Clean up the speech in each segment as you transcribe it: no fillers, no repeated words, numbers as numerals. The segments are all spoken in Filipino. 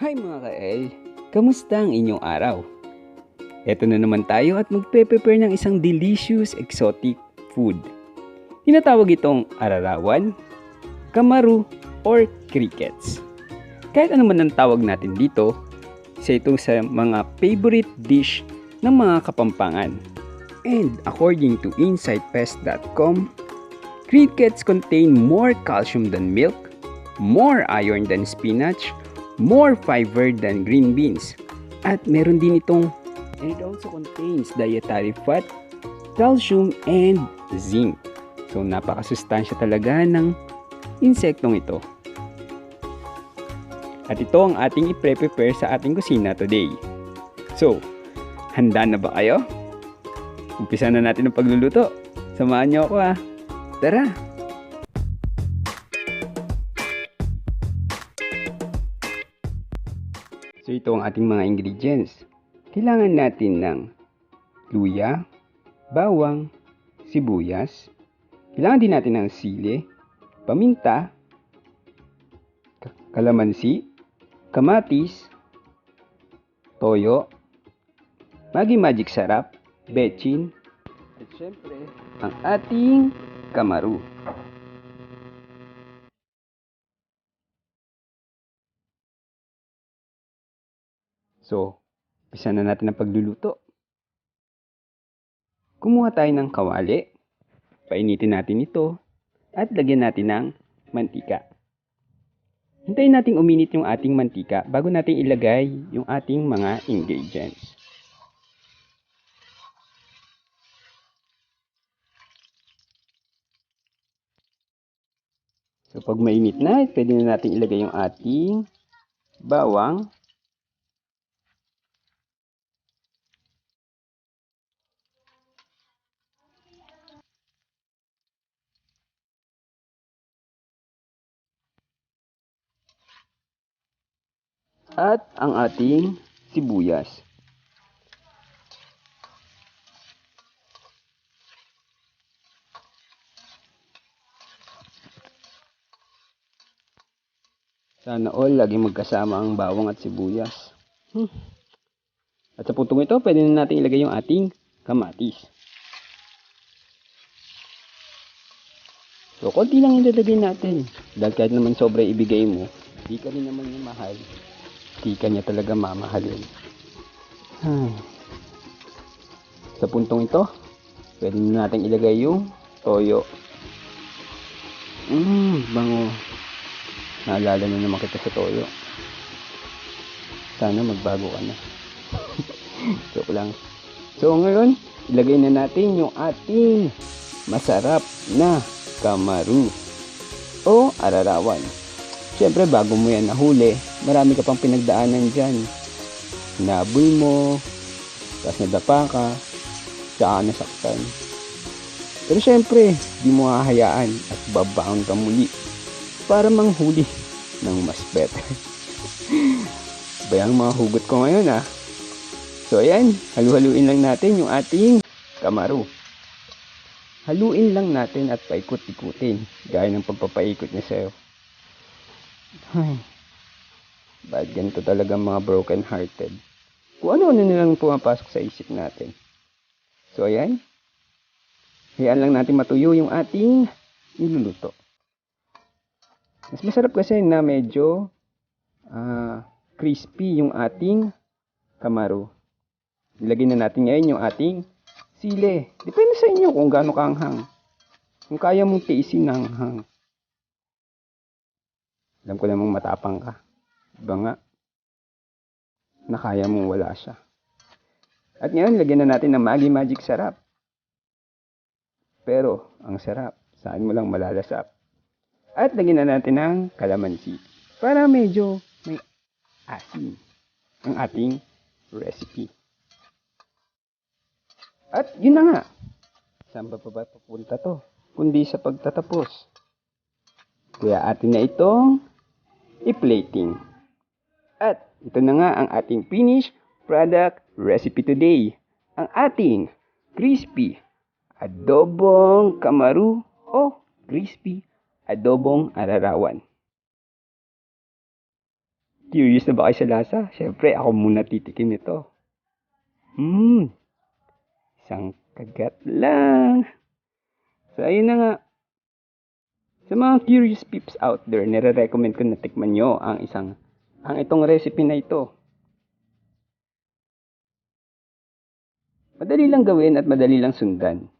Hi mga ka-L! Kamusta ang inyong araw? Eto na naman tayo at magpe-prepare ng isang delicious exotic food. Tinatawag itong ararawan, kamaru, or crickets. Kahit ano man ang tawag natin dito, isa itong sa mga favorite dish ng mga Kapampangan. And according to InsightPest.com, crickets contain more calcium than milk, more iron than spinach, more fiber than green beans. At meron din itong, and it also contains dietary fat, calcium, and zinc. So napakasustansya talaga ng insektong ito. At ito ang ating i-prepare sa ating kusina today. So, handa na ba kayo? Umpisa na natin ang pagluluto. Samahan niyo ako ha. Tara! So ito ang ating mga ingredients. Kailangan natin ng luya, bawang, sibuyas. Kailangan din natin ng sili, paminta, kalamansi, kamatis, toyo, Maggi Magic Sarap, bechin, at syempre ang ating kamaru. So, umpisa na natin ang pagluluto. Kumuha tayo ng kawali, painitin natin ito, at lagyan natin ng mantika. Hintayin nating uminit yung ating mantika bago natin ilagay yung ating mga ingredients. So pag mainit na, pwede na natin ilagay yung ating bawang, at ang ating sibuyas. Sana all laging magkasama ang bawang at sibuyas. At sa puntong ito, pwede na natin ilagay yung ating kamatis. So, konti lang ilalagay natin. Dahil kahit naman sobra ibigay mo, di ka rin naman yung mahal. Di ka niya talaga mamahalin. Sa puntong ito, pwede na natin ilagay yung toyo. Bango. Naalala na naman kita sa toyo. Sana magbago ka na. Joke lang. So ngayon, ilagay na natin yung ating masarap na kamaru o ararawan. Siyempre bago mo yan nahuli, marami ka pang pinagdaanan dyan. Naboy mo, tapos nadapa ka, tsaka nasaktan. Pero siyempre, di mo hahayaan at babaon ka muli para manghuli ng mas better. Bayang mga hugot ko ngayon ah. So ayan, halu-haluin lang natin yung ating kamaru. Haluin lang natin at paikot-ikutin gaya ng pagpapaikot niya sa'yo. Bad ganito talaga mga broken hearted. Kung ano-ano nilang pumapasok sa isip natin. So ayan, hayaan lang natin matuyo yung ating niluluto. Mas masarap kasi na medyo crispy yung ating kamaru. Ilagay na natin ngayon yung ating sili. Depende sa inyo kung gaano kaanghang. Kung kaya mong tiisin ng hanghang. Alam ko namang matapang ka. Diba nga? Na kaya mong wala siya. At ngayon, lagyan na natin ng Maggi Magic Sarap. Pero, ang sarap, saan mo lang malalasap. At lagyan na natin ng kalamansi. Para medyo may asin ang ating recipe. At yun na nga. Saan ba papunta to? Kundi sa pagtatapos. Kaya atin na itong i-plating. At ito na nga ang ating finished product recipe today. Ang ating crispy adobong kamaru o crispy adobong ararawan. Curious na ba kayo sa lasa? Siyempre, ako muna titikim nito. Isang kagat lang. So, ayun na nga. Sa mga curious peeps out there, nire-recommend ko na tikman nyo ang itong recipe na ito. Madali lang gawin at madali lang sundan.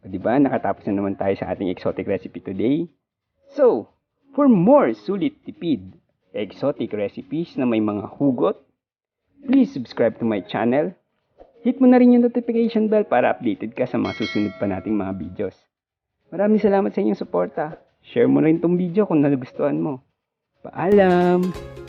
O diba, nakatapos na naman tayo sa ating exotic recipe today. So, for more sulit tipid exotic recipes na may mga hugot, please subscribe to my channel. Hit mo na rin yung notification bell para updated ka sa mga susunod pa nating mga videos. Maraming salamat sa inyong suporta. Share mo rin tong video kung nagustuhan mo. Paalam!